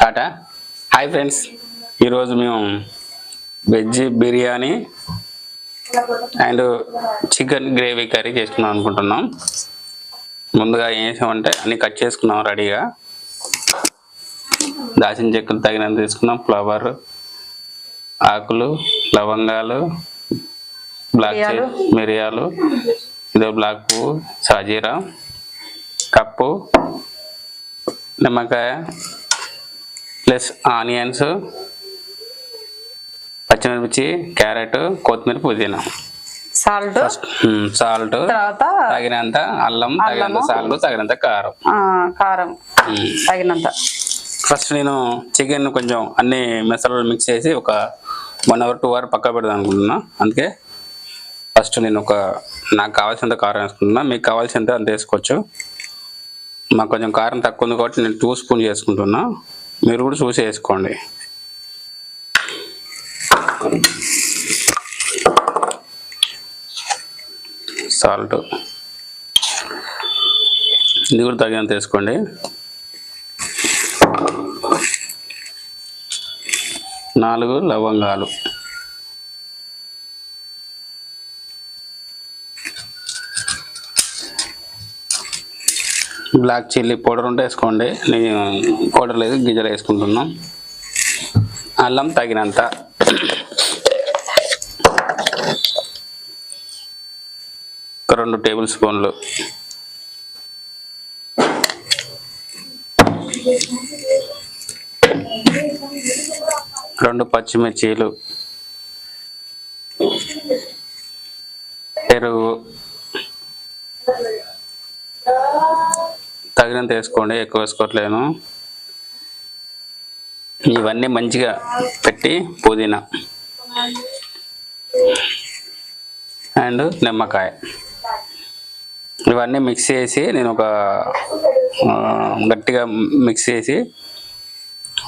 Tata. Hi friends, ఈరోజు మేము veg biryani and chicken gravy curry చేసుకుందాం అనుకుంటున్నాం. ముందుగా ఏం చేసామంటే అన్ని కట్ చేసుకున్నాం రెడీగా. దాచిన చెక్కలు తగినంత తీసుకున్నాం, ఫ్లవర్, ఆకులు, లవంగాలు, బ్లాక్ మిరియాలు, ఇదో బ్లాక్ పువ్వు, సాజీరా, కప్పు, నిమ్మకాయ ప్లస్ ఆనియన్స్, పచ్చిమిర్చి, క్యారెట్, కొత్తిమీర, పుదీనా, సాల్ట్, తగినంత అల్లం, తగినంత సాల్ట్, తగినంత కారం తగినంత. ఫస్ట్ నేను చికెన్ కొంచెం అన్ని మసాలాలు మిక్స్ చేసి ఒక 1 hour 2 hour పక్క పెడదాం అనుకుంటున్నా. అందుకే ఫస్ట్ నేను నాకు కావాల్సినంత కారం వేసుకుంటున్నా. మీకు కావాల్సినంత అంత వేసుకోవచ్చు. మాకు కొంచెం కారం తక్కువ ఉంది కాబట్టి నేను 2 స్పూన్స్ చేసుకుంటున్నా. మీరు కూడా చూసి వేసుకోండి. సాల్ట్ ఇది కూడా తగినంత వేసుకోండి. 4 లవంగాలు, బ్లాక్ చిల్లీ పౌడర్ ఉంటే వేసుకోండి. నేను పౌడర్ లేదు, గింజలు వేసుకుంటున్నాం. అల్లం తగినంత, ఒక 2 టేబుల్ స్పూన్లు, రెండు పచ్చిమిర్చీలు, పెరుగు తగినంత వేసుకోండి, ఎక్కువ వేసుకోవట్లేను. ఇవన్నీ మంచిగా పెట్టి పుదీనా అండ్ నిమ్మకాయ ఇవన్నీ మిక్స్ చేసి నేను గట్టిగా మిక్స్ చేసి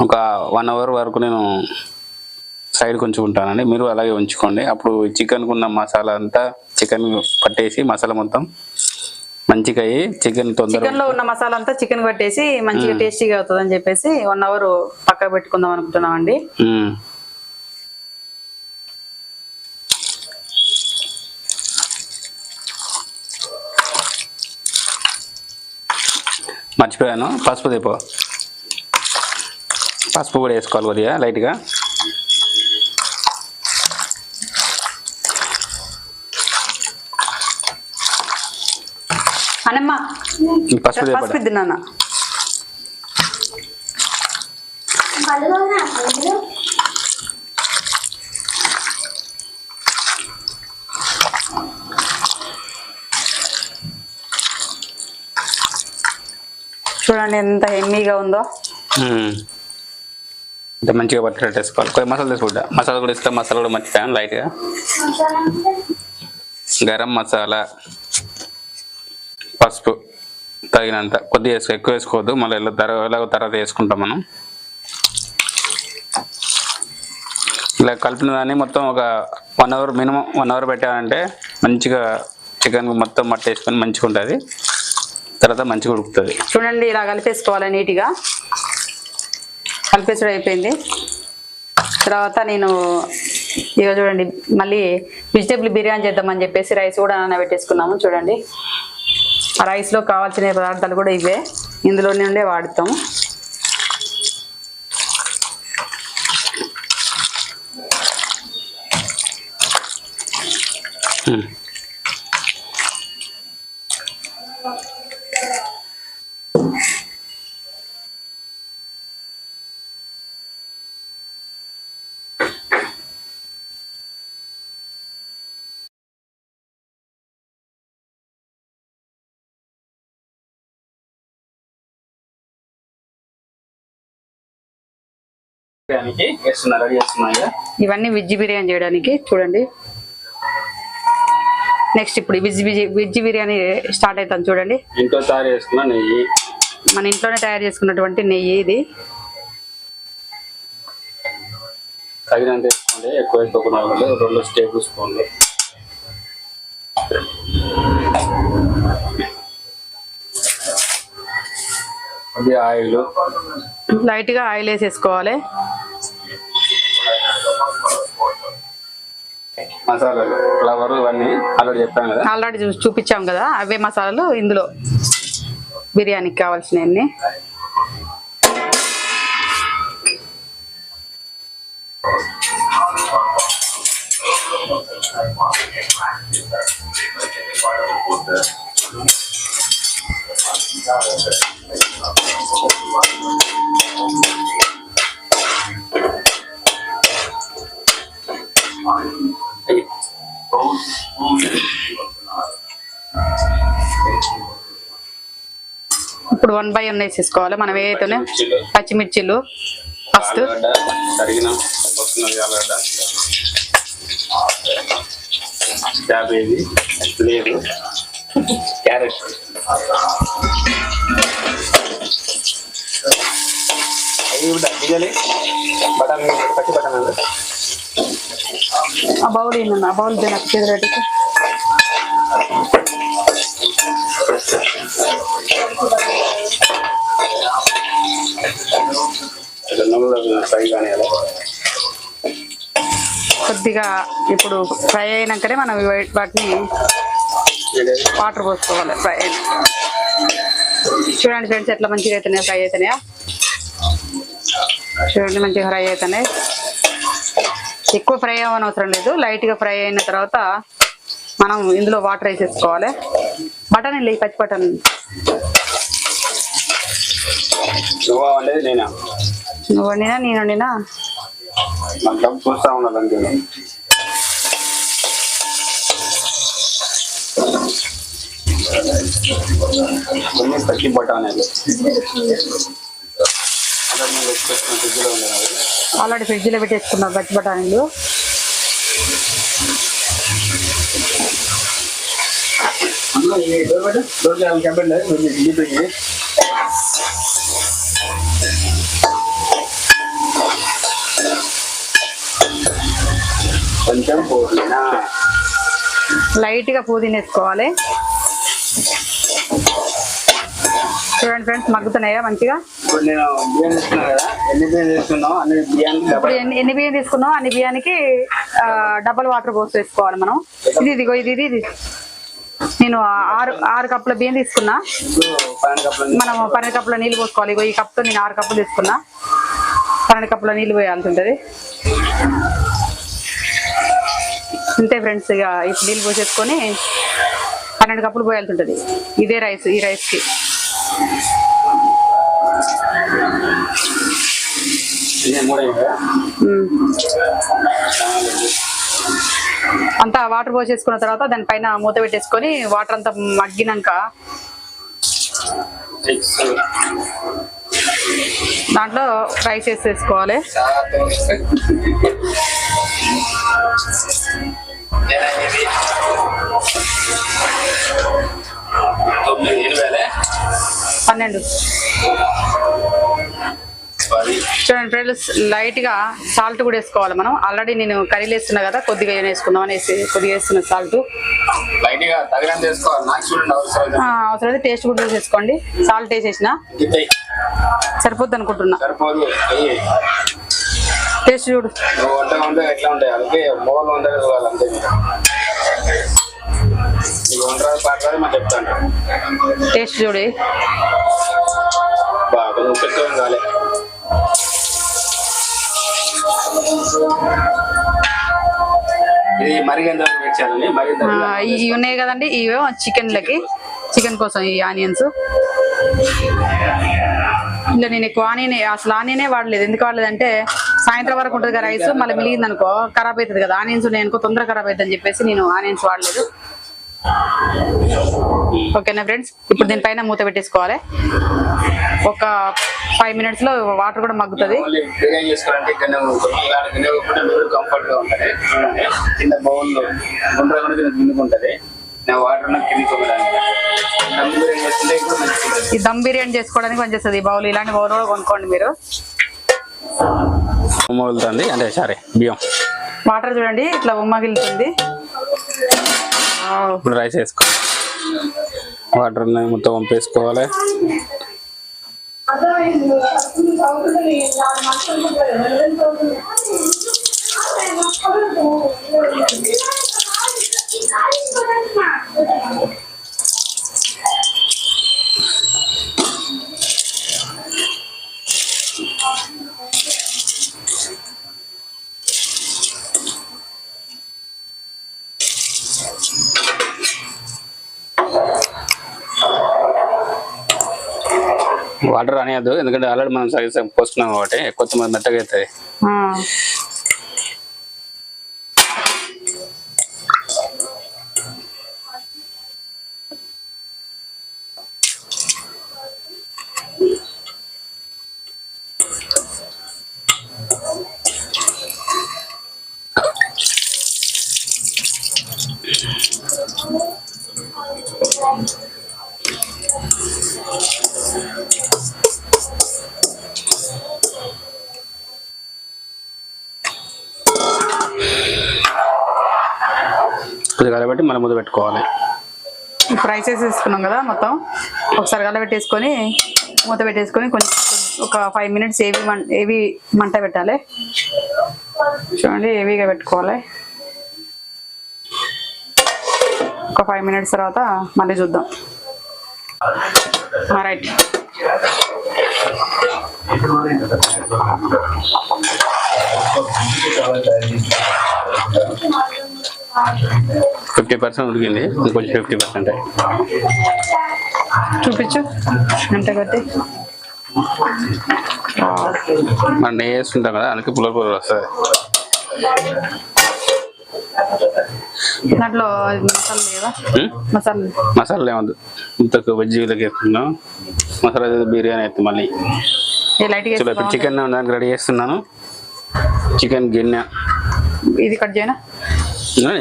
ఒక 1 hour వరకు నేను సైడ్కి ఉంచుకుంటానండి. మీరు అలాగే ఉంచుకోండి. అప్పుడు చికెన్కి ఉన్న మసాలా అంతా చికెన్ పట్టేసి మసాలా మొత్తం మంచిగా అయ్యి చికెన్లో ఉన్న మసాలా అంతా చికెన్ పట్టేసి మంచిగా టేస్టీగా అవుతుంది అని చెప్పేసి 1 hour పక్క పెట్టుకుందాం అనుకుంటున్నాం అండి. మర్చిపోయాను, పసుపు కూడా వేసుకోవాలి కొద్దిగా లైట్గా. పసుపు తిన్నాను. చూడండి ఎంత హెమ్మీగా ఉందో. ఇంత మంచిగా పట్టేట్టు వేసుకోవాలి. కొంచెం మసాలా తీసుకుంటా, మసాలా కూడా ఇస్తాం. మసాలా కూడా మర్చిపోయాను లైట్గా. గరం మసాలా, పసుపు తగినంత, కొద్దిగా ఎక్కువ వేసుకోవద్దు, మళ్ళీ ఎలాగో తర్వాత వేసుకుంటాం మనం. ఇలా కలిపిన దాన్ని మొత్తం ఒక 1 hour మినిమం 1 hour పెట్టాలంటే మంచిగా చికెన్ మొత్తం మట్టేసుకొని మంచిగా ఉంటుంది, తర్వాత మంచిగా ఉడుకుతుంది. చూడండి ఇలా కలిపేసుకోవాలి నీట్గా. కలిపేసడం అయిపోయింది. తర్వాత నేను ఇక చూడండి మళ్ళీ వెజిటేబుల్ బిర్యానీ చేద్దామని చెప్పేసి రైస్ కూడా నానబెట్టేసుకున్నాము. చూడండి ఆ రైస్లో కావాల్సిన పదార్థాలు కూడా ఇవే, ఇందులో నుండే వాడుతాము. ఇవన్నీ వెజ్ బిర్యానీ చేయడానికి. చూడండి నెక్స్ట్ ఇప్పుడు వెజ్ బిర్యానీ స్టార్ట్ అవుతుంది. చూడండి ఇంట్లో తయారు చేసుకున్న నెయ్యి, మన ఇంట్లోనే తయారు చేసుకున్నటువంటి నెయ్యి. ఇది తగినంత వేసుకోండి, ఎక్కువ వేసుకోకుండా 2 టేబుల్ స్పూన్లు. ఇది ఆయిల్, లైట్గా ఆయిల్ వేసేసుకోవాలి. మసాలాలు, ఫ్లవర్ ఇవన్నీ ఆల్రెడీ చెప్పాను కదా, ఆల్రెడీ చూపించాం కదా, అవే మసాలాలు ఇందులో బిర్యానీకి కావాల్సినవన్నీ. ఇప్పుడు 1 by 1 వేసేసుకోవాలి మనం ఏదైతే. పచ్చిమిర్చిలు ఫస్ట్, తరిగిన ఆలుగడ్డ, క్యాబేజీ లేదు, క్యారెట్, బటన్, పచ్చి బటన్, ఆ బౌల్ ఏంటన్నా, ఆ బౌల్ నాకు చేతులకి. ఫ్రై కానీ కొద్దిగా ఇప్పుడు ఫ్రై అయినాకనే మనం వాటిని వాటర్ పోసుకోవాలి. ఫ్రై అయిన చూడండి ఫ్రెండ్స్ ఎట్లా మంచిగా అవుతున్నాయి, ఫ్రై అవుతున్నాయా చూడండి, మంచిగా ఫ్రై అవుతున్నాయి. ఎక్కువ ఫ్రై అవ్వని అవసరం లేదు, లైట్గా ఫ్రై అయిన తర్వాత మనం ఇందులో వాటర్ వేసేసుకోవాలి. బటన్ వెళ్ళి పచ్చి బటన్. నువ్వు వండినా నేను వండినా చూస్తా ఉండాలి. కొన్ని పచ్చి బఠానీలు ఆల్రెడీ ఫ్రిడ్జ్లో పెట్టేసుకున్నాం పచ్చి బఠానీలు. కొంచెం పుదీనా, లైట్గా పుదీనా వేసుకోవాలి. చూడండి ఫ్రెండ్స్ మగ్గుతున్నాయా మంచిగా. ఇప్పుడు నేను బియ్యం తీసుకున్నా కదా, ఎన్ని బియ్యం తీసుకున్నావు అన్ని బియ్యానికి ఇప్పుడు ఎన్ని బియ్యం తీసుకున్నావు అన్ని బియ్యానికి డబల్ వాటర్ పోసి వేసుకోవాలి మనం. ఇదిగో ఇది నేను 6 కప్పుల బియ్యం తీసుకున్నా, మనం 12 కప్పుల నీళ్ళు పోసుకోవాలి. ఇగో ఈ కప్తో నేను 6 కప్పులు తీసుకున్నా, 12 కప్పుల నీళ్ళు పోయాల్సి ఉంటుంది. అంతే ఫ్రెండ్స్, ఇక ఇప్పుడు నీళ్ళు పోసేసుకొని 12 కప్పులు పోయాల్సి ఉంటుంది. ఇదే రైస్, ఈ రైస్కి అంతా వాటర్ పోసేసుకున్న తర్వాత దానిపైన మూత పెట్టేసుకొని వాటర్ అంతా మగ్గినాక దాంట్లో రైస్ వేసేసుకోవాలి. పన్నెండు. చూడండి ఫ్రెండ్స్ లైట్గా సాల్ట్ కూడా వేసుకోవాలి మనం. ఆల్రెడీ నేను కర్రీలు వేస్తున్నా కదా, కొద్దిగా వేసుకుందాం అనేసి కొద్దిగా వేస్తున్నా సాల్ట్. అవసరం అయితే టేస్ట్ కూడా చూసేసుకోండి. సాల్ట్ వేసేసిన సరిపోద్ది అనుకుంటున్నా. టేస్ట్ చూడు. టేస్ట్ చూడు. ఇవి ఉన్నాయి కదండి, ఇవే చికెన్ కోసం ఈ ఆనియన్స్. ఇలా నేను ఎక్కువ అసలు ఆనియనే వాడలేదు. ఎందుకు వాడలేదంటే సాయంత్రం వరకు ఉంటుంది కదా రైస్, మళ్ళీ మిగిలింది అనుకో ఖరాబ్ అవుతుంది కదా. ఆనియన్స్ ఉన్నాయి అనుకో తొందరగా ఖరాబ్ అవుతుంది అని చెప్పేసి నేను ఆనియన్స్ వాడలేదు. ఓకేనా ఫ్రెండ్స్, ఇప్పుడు దీనిపైన మూత పెట్టేసుకోవాలి. ఒక 5 minutes లో వాటర్ కూడా మగ్గుతుంది. ఈ దమ్ బిర్యానీ చేసుకోవడానికి పనిచేస్తుంది ఈ బౌల్. ఇలాంటి బౌల్ కూడా కొనుక్కోండి మీరు. ఉమ్మగిలుతుంది అంటే సరే బియ్యం వాటర్ చూడండి ఇట్లా ఉమ్మగిలుతుంది. ఇప్పుడు రైస్ వేసుకో, వాటర్ మొత్తం పంపేసుకోవాలి. వాటర్ అనేయద్దు, ఎందుకంటే ఆల్రెడీ మనం సగం పోసుకున్నాం కాబట్టి కొంచెం మెత్తగా అవుతుంది. కొద్దిగా కలబెట్టి మళ్ళీ ముద్ద పెట్టుకోవాలి. ఇప్పుడు రైస్ వేసేసుకున్నాం కదా, మొత్తం ఒకసారి కలబెట్టేసుకొని మూత పెట్టేసుకొని కొంచెం ఒక 5 minutes ఏవి మంట పెట్టాలి. చూడండి, ఏవిగా పెట్టుకోవాలి. ఒక 5 minutes తర్వాత మళ్ళీ చూద్దాం. రైట్, 50% ఉడికింది, ఇంకొంచెం 50% చూపించు. అంతే కట్టి మనం నెయ్యి వేస్తుంటాం కదా, అందుకే పుల్లలు పుల్లలు వస్తుంది. దాంట్లో మసాలా లేదా? మసాలా ఏమద్దు, ఇంతకు వెజ్జీలకి వేస్తున్నాం. మసాలా బిర్యానీ అయితే మళ్ళీ ఇప్పుడు చికెన్ దానికి రెడీ చేస్తున్నాను. చికెన్ గిన్నె ఇది కట్ చేయనా?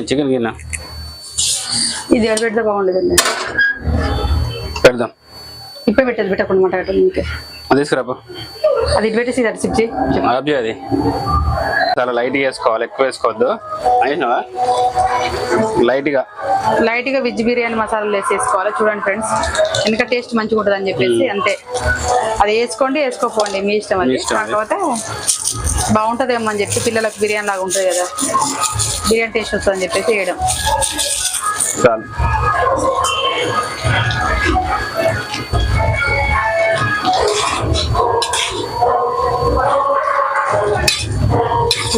చికెన్ గిన్నె ఇది ఎవరు పెడితే బాగుండేదండి. పెడదాం. ఇప్పుడు పెట్టేది పెట్టకుండా మాట పెట్టండి. మీకే అది తీసుకురాపా. అది ఇటు పెట్టేసి అది సిప్ చేయి. అది చాలా లైట్గా వేసుకోవాలి, ఎక్కువ వేసుకోవద్దు. అయినావా? లైట్గా వెజ్ బిర్యానీ మసాలాలు వేసేసుకోవాలి. చూడండి ఫ్రెండ్స్, ఎందుకంటే టేస్ట్ మంచిగా ఉంటుంది అని చెప్పేసి అంతే. అది వేసుకోండి, వేసుకోపోండి, మీ ఇష్టం. అది కాకపోతే బాగుంటుందేమో అని చెప్పి పిల్లలకు బిర్యానీ లాగా ఉంటుంది కదా, బిర్యానీ టేస్ట్ వస్తుంది అని చెప్పేసి వేయడం. చాలు.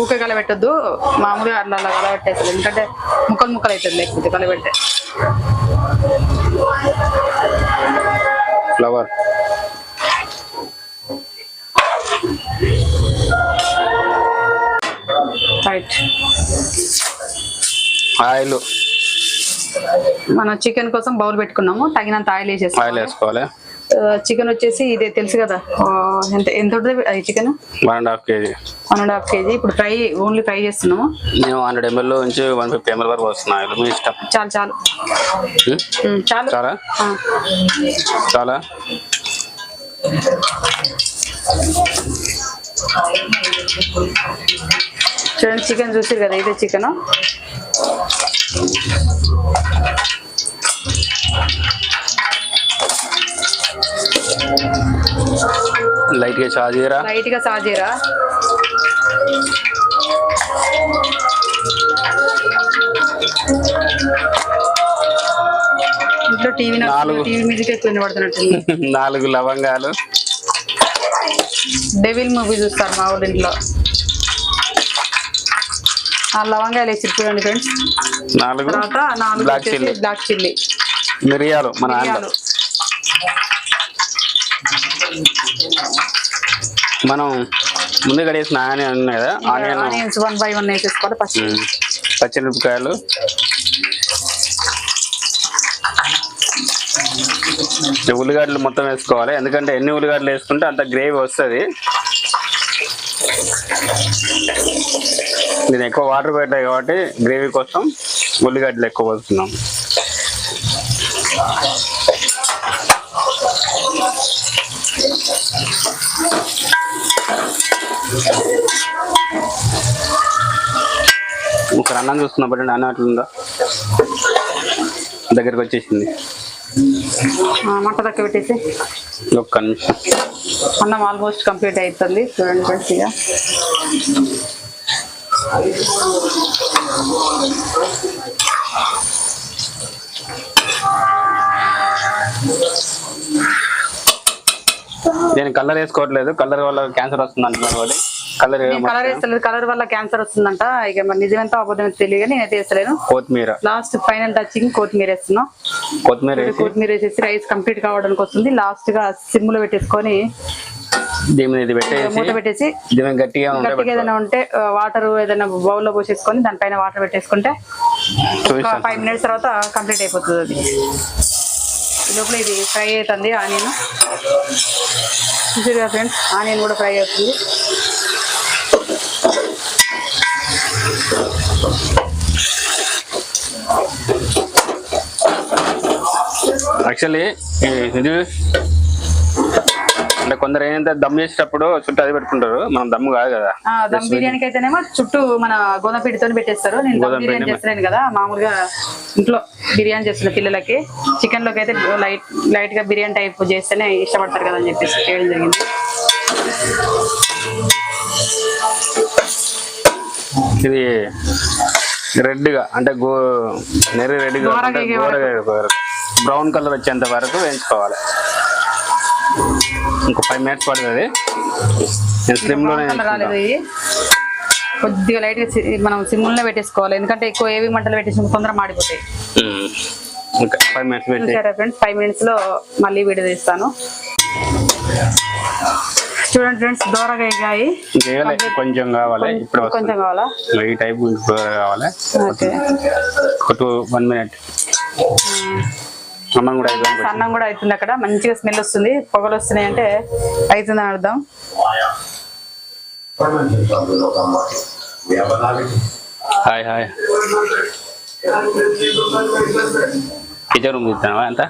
ఊకే కలబెట్టద్దు, మామూలుగా అట్లా అలా కలబెట్టేస్తుంది. ఎందుకంటే ముక్కలు అవుతుంది లేకపోతే కలబెట్టే. Flour right. ఆయిల్ మనం చికెన్ కోసం బౌల్ పెట్టుకున్నాము, తగినంత ఆయిల్ వేసుకోవాలి. చికెన్ వచ్చేసి ఇదే తెలుసు కదా, ఎంత ఉంటుంది చికెన్? 1.5 kg. 1.5 kg. ఇప్పుడు ఓన్లీ ఫ్రై చేస్తున్నాము. మేము 100 ml నుంచి 150 ml వరకు వస్తున్నాయి. మీ ఇష్టం. చాలు చాలా చాలా. చూడండి, చికెన్ చూసారు కదా, ఇదే చికెన్. లైట్గా సాజీరా. ఇంట్లో టీవీ మ్యూజిక్ ఎక్కువ వినబడుతున్నట్టు. 4 లవంగాలు. డెవిల్ మూవీ చూస్తారు మా ఊళ్ళో ఇంట్లో. ఆ లవంగాలు వేసి చూడండి ఫ్రెండ్స్. 4 తర్వాత 4 బ్లాక్ చిల్లీ. మిరియాలు మనం ముందు కడిగేసిన ఆనియన్ ఉన్నాయి కదా, ఆనియన్స్ 1 by 1 వేసేసుకోవాలి. పచ్చిమిరపకాయలు, ఉల్లిగడ్డలు మొత్తం వేసుకోవాలి. ఎందుకంటే ఎన్ని ఉల్లిగడ్డలు వేసుకుంటే అంత గ్రేవీ వస్తుంది. నేను ఎక్కువ వాటర్ పెట్టాయి కాబట్టి గ్రేవీ కోసం ఉల్లిగడ్డలు ఎక్కువ పోస్తున్నాం. ఒకసారి అన్నం చూస్తున్నప్పుడు అన్నం ఎట్లుందో దగ్గరికి వచ్చేసింది. మంట తక్కువ పెట్టేసి ఒక్క నిమిషం. అన్నం ఆల్మోస్ట్ కంప్లీట్ అవుతుంది చూడండి ఫ్రెండ్స్. ఇక నేను కలర్ వేసుకోవట్లేదు, కలర్ వల్ల క్యాన్సర్ వస్తుంది అంటున్నారు కాబట్టి కలర్ వేస్తలేదు. కలర్ వల్ల క్యాన్సర్ వస్తుందంట. ఇక మరి నిజమెంత అబద్ధం తెలియదు కానీ నేనైతే వేస్తలేను. కొత్తిమీర లాస్ట్ ఫైనల్ టచింగ్ కొత్తిమీర వేస్తున్నాం. కొత్తిమీర వేసేసి రైస్ కంప్లీట్ కావడానికి వస్తుంది. లాస్ట్ గా సిమ్ లో పెట్టేసుకొని దీని మూత పెట్టేసి గట్టిగా ఏదైనా ఉంటే వాటర్ ఏదైనా బౌల్ లో పోసేసుకొని దానిపైన వాటర్ పెట్టేసుకుంటే 5 minutes తర్వాత కంప్లీట్ అయిపోతుంది. అది ఈ లోపల ఇది ఫ్రై అవుతుంది. ఆనియన్ చూసారుగా ఫ్రెండ్స్, ఆనియన్ కూడా ఫ్రై అవుతుంది. యాక్చువల్లీ అంటే కొందరు ఏంటంటే దమ్ చేసేటప్పుడు చుట్టూ అది పెట్టుకుంటారు, మనం దమ్ము కాదు కదా. దమ్ బిర్యానీకి అయితేనేమో చుట్టూ మన గోధుమ పిండితో పెట్టేస్తారు. నేను దమ్ బిర్యానీ చేస్తున్నాను కదా, మామూలుగా ఇంట్లో బిర్యానీ చేస్తున్న పిల్లలకి. చికెన్ లోకి అయితే లైట్ గా బిర్యానీ టైప్ చేస్తేనే ఇష్టపడతారు కదా అని చెప్పేసి చేయడం జరిగింది. ఇది రెడ్ గా అంటే రెడ్ గా బ్రౌన్ కలర్ వచ్చేంత వరకు వేయించుకోవాలి. ఇంకో 5 minutes పడుతుంది. నేను స్లిమ్ లోనే రాలేదు. ఇది కొద్దిగా లైట్ గా మనం సిమ్ లో పెట్టేసుకోవాలి, ఎందుకంటే ఎక్కువ ఏవి మంటలు పెట్టేసి తొందరగా మాడిపోతాయి. ఇంకా 5 minutes ఫ్రెండ్స్ 5 minutes లో మళ్ళీ వీడియో తీస్తాను. చూడండి ఫ్రెండ్స్, దోరగా ఎగాయి. కొంచెం కావాలి, ఇప్పుడు కొంచెం కావాలా ఈ టైప్ కావాలి. Okay, 1 minute. అన్నం కూడా అవుతుంది. అక్కడ మంచిగా స్మెల్ వస్తుంది, పొగలు వస్తున్నాయి అంటే అవుతుందని అర్థం. హాయ్ హాయ్ కిచెన్ రూమ్ తీస్తావా? ఎంత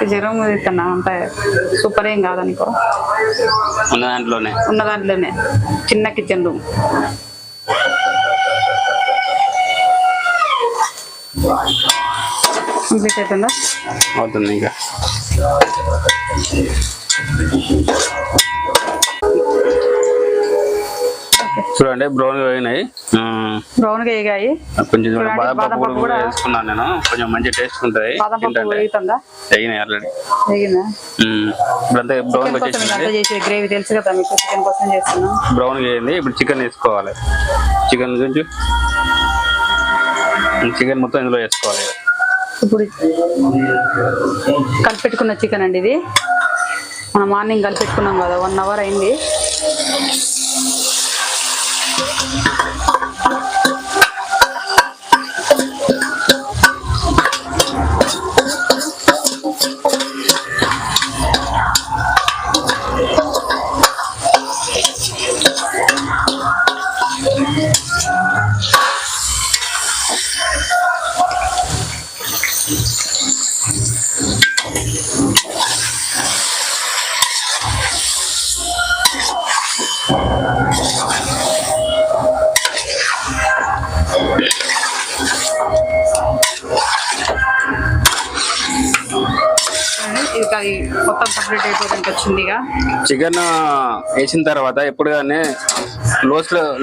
కిచెన్ రూమ్ తీస్తున్నా, అంత సూపర్ ఏం కాదనుకో. ఉన్న దాంట్లోనే చిన్న కిచెన్ రూమ్. కంప్లీట్ అవుతుందా? అవుతుంది. ఇంకా చూడండి బ్రౌన్ గా వేగినాయి. బ్రౌన్ గా వేగాయి. కొంచెం బాదం పప్పు కూడా వేసుకున్నాను నేను, కొంచెం మంచి టేస్ట్ ఉంటుంది. వేగినాయి ఆల్రెడీ. ఇప్పుడంతా బ్రౌన్ వచ్చేసి గ్రేవీ తెలుసు కదా మీకు, చికెన్ కోసం చేస్తున్నాం. బ్రౌన్ వేయండి. ఇప్పుడు చికెన్ వేసుకోవాలి. చికెన్ గురించి చికెన్ మొత్తం ఇందులో వేసుకోవాలి. ఇప్పుడు కలిపెట్టుకున్న చికెన్ అండి ఇది. మనం మార్నింగ్ కలిపెట్టుకున్నాం కదా, 1 hour అయింది. ఇది మొత్తం కంప్లీట్ అయిపోవడానికి వచ్చింది. ఇక చికెన్ వేసిన తర్వాత ఎప్పుడు కానీ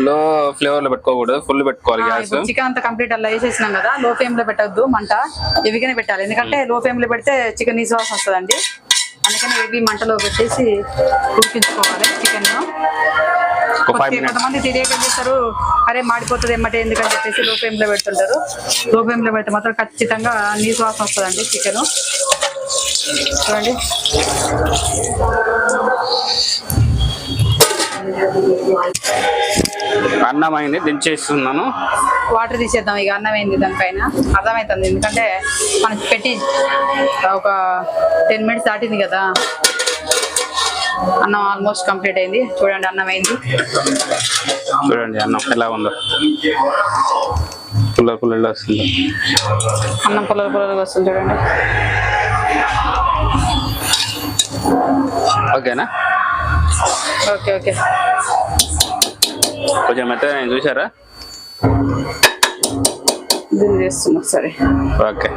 లో ఫ్లేవర్ లో పెట్టుకోకూడదు, ఫుల్ పెట్టుకోవాలి గ్యాస్. చికెన్ అంతా కంప్లీట్ అలా వేసేసినాం కదా, లో ఫ్లేమ్ లో పెట్టద్దు, మంట ఎవిగానే పెట్టాలి. ఎందుకంటే లో ఫ్లేమ్ లో పెడితే చికెన్ నీసు వాసన వస్తుందండి. అందుకని ఏవి మంటలో పెట్టేసి ఉడికించుకోవాలి చికెన్. కొంతమంది తెలియక చేస్తారు, అరే మాడిపోతుంది ఏమంటే ఎందుకని చెప్పేసి లో ఫ్లేమ్ లో పెడుతుంటారు. లో ఫ్లేమ్ లో పెడితే మాత్రం ఖచ్చితంగా నీసు వాసన వస్తుందండి చికెన్. చూడండి అన్నం అయింది, దించేస్తున్నాను. వాటర్ తీసేద్దాం. ఇక అన్నం అయింది, దానిపైన అర్థమవుతుంది. ఎందుకంటే మనం పెట్టి ఒక 10 minutes దాటింది కదా. అన్నం ఆల్మోస్ట్ కంప్లీట్ అయింది. చూడండి అన్నం అయింది. చూడండి అన్నం ఎలా ఉందో, పుల్ల వస్తుంది. అన్నం పుల్లగా వస్తుంది చూడండి. ఓకేనా? Okay okay. కొంచెం మెత్తగా నేను చూసారా? దీన్ని చేస్తున్నా సరే. ఓకే.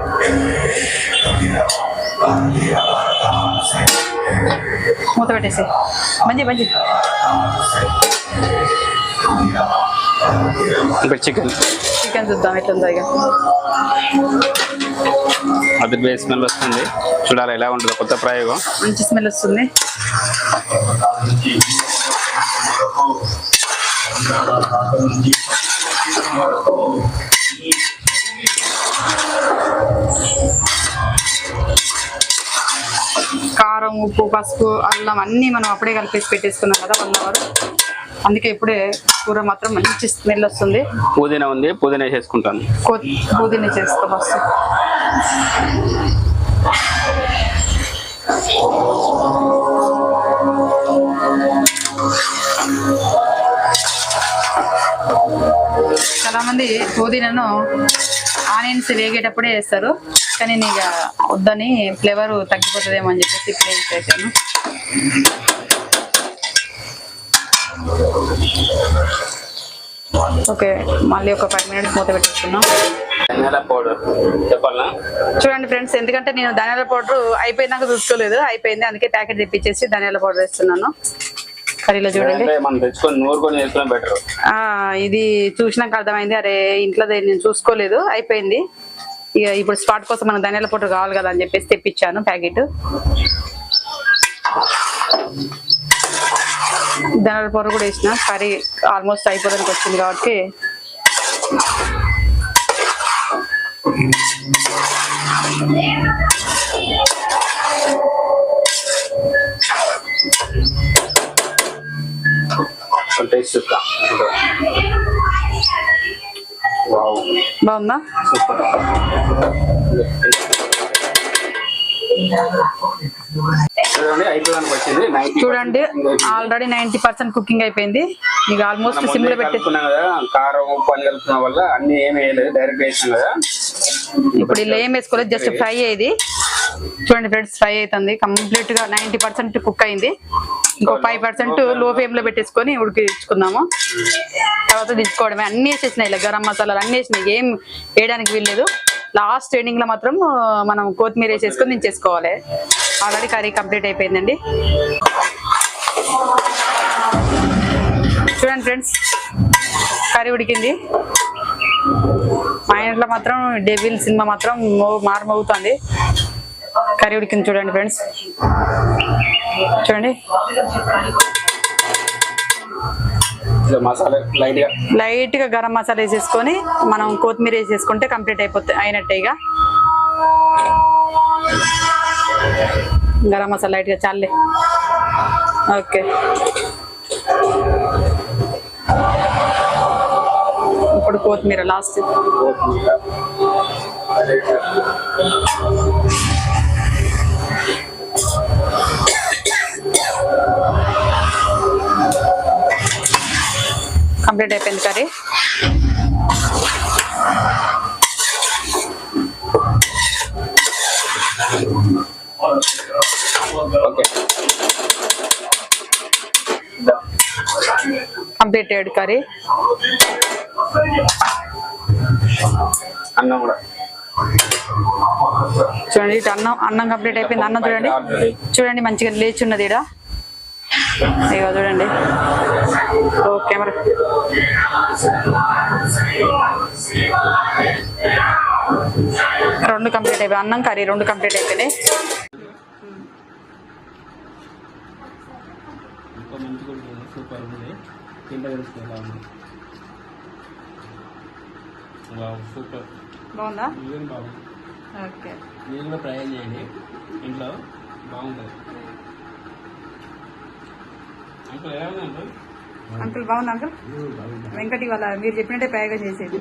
మూత పెట్టేసి మంచి మంచి. ఇప్పుడు చికెన్ చూద్దాం ఎట్లుందో ఇక. అది బేస్ స్మెల్ వస్తుంది, చూడాలి ఎలా ఉంటుందో కొత్త ప్రయోగం. మంచి స్మెల్ వస్తుంది. కారం, ఉప్పు, పసుపు, అల్లం అన్నీ మనం అప్పుడే కలిపేసి పెట్టేసుకున్నాం కదా 1 అవర్. అందుకే ఇప్పుడే కూర మాత్రం మంచి స్మెల్ వస్తుంది. పుదీనా ఉంది, పుదీనా వేసేసుకుంటాను. పుదీనా చేసుకో ఫస్ట్. చాలా మంది పుదీనాను ఆనియన్స్ వేగేటప్పుడే వేస్తారు, కానీ నేను ఇక వద్దని ఫ్లేవర్ తగ్గిపోతుందేమో అని చెప్పేసి ఇప్పుడే వేసేసాను. ఓకే, మళ్ళీ ఒక 5 మినిట్స్ మూత పెట్టేస్తున్నాం. ధనియాల పౌడర్ చెప్పాలా? చూడండి ఫ్రెండ్స్, ఎందుకంటే నేను ధనియాల పౌడర్ అయిపోయినాక చూసుకోలేదు, అయిపోయింది అందుకే ప్యాకెట్ తెప్పించేసి ధనియాల పౌడర్ వేస్తున్నాను కర్రీలో. చూడండి మనం తెచ్చుకొని నూరుకొని వేసుకోవడం బెటర్. ఇది చూసినాక అర్థమైంది, అరే ఇంట్లో నేను చూసుకోలేదు, అయిపోయింది. ఇక ఇప్పుడు స్పాట్ కోసం మనకు ధనియాల పౌడర్ కావాలి కదా అని చెప్పేసి తెప్పించాను ప్యాకెట్. ధనియాల పౌడర్ కూడా వేసిన. కర్రీ ఆల్మోస్ట్ అయిపోవడానికి వచ్చింది కాబట్టి టేస్ట్ చూస్తా. బాగుందా? చూడండి ఆల్రెడీ 90% కుకింగ్ అయిపోయింది. మీకు ఆల్మోస్ట్ సిమ్ లో పెట్టేసుకున్నాం కదా, కారం ఉప్పు అని కలుపుకున్న వల్ల అన్ని ఏమి వేయలేదు, డైరెక్ట్ వేసాం కదా. ఇప్పుడు ఇలా ఏం వేసుకోలేదు, జస్ట్ ఫ్రై అయ్యేది. చూడండి ఫ్రెండ్స్, ఫ్రై అవుతుంది కంప్లీట్ గా. 90% కుక్ అయింది. ఇంకో 5% లో ఫ్లేమ్ లో పెట్టేసుకొని ఉడికించుకుందాము. తర్వాత దించుకోవడమే. అన్ని వేసేసినాయి, ఇలా గరం మసాలాలు అన్ని వేసినాయి, ఏం వేయడానికి వీల్లేదు. లాస్ట్ ఎండింగ్ లో మాత్రం మనం కొత్తిమీర వేసేసుకొని దించేసుకోవాలి. ఆల్రెడీ కర్రీ కంప్లీట్ అయిపోయిందండి. చూడండి ఫ్రెండ్స్, కర్రీ ఉడికింది. మా ఇంట్లో మాత్రం డెవిల్ సినిమా మాత్రం మారుమవుతుంది. కర్రీ ఉడికింది చూడండి ఫ్రెండ్స్, చూడండి. మసాలా లైట్ గా గరం మసాలా వేసేసుకొని మనం కొత్తిమీర వేసేసుకుంటే కంప్లీట్ అయినట్టే. ఇక గరం మసాలా లైట్ గా చాలే. ఓకే, ఇప్పుడు కొత్తిమీర లాస్ట్. కంప్లీట్ అయిపోయింది కర్రీ. కంప్లీట్ అయ్యాడు కర్రీ. అన్నం కూడా చూడండి, ఇటు అన్నం కంప్లీట్ అయిపోయింది. అన్నం చూడండి మంచిగా లేచున్నది ఈడ. ఇక చూడండి, కెమెరా రెండు కంప్లీట్ అయిపోయి, అన్నం కర్రీ రెండు కంప్లీట్ అయిపోయినాయి. బాగుందా? ఓకే, మీరు కూడా ట్రై చేయండి ఇంట్లో, బాగుంటుంది. అంకుల్ బాగుంది. అంకుల్ వెంకటి వాళ్ళ మీరు చెప్పినట్టే ప్రయోగం చేసేది.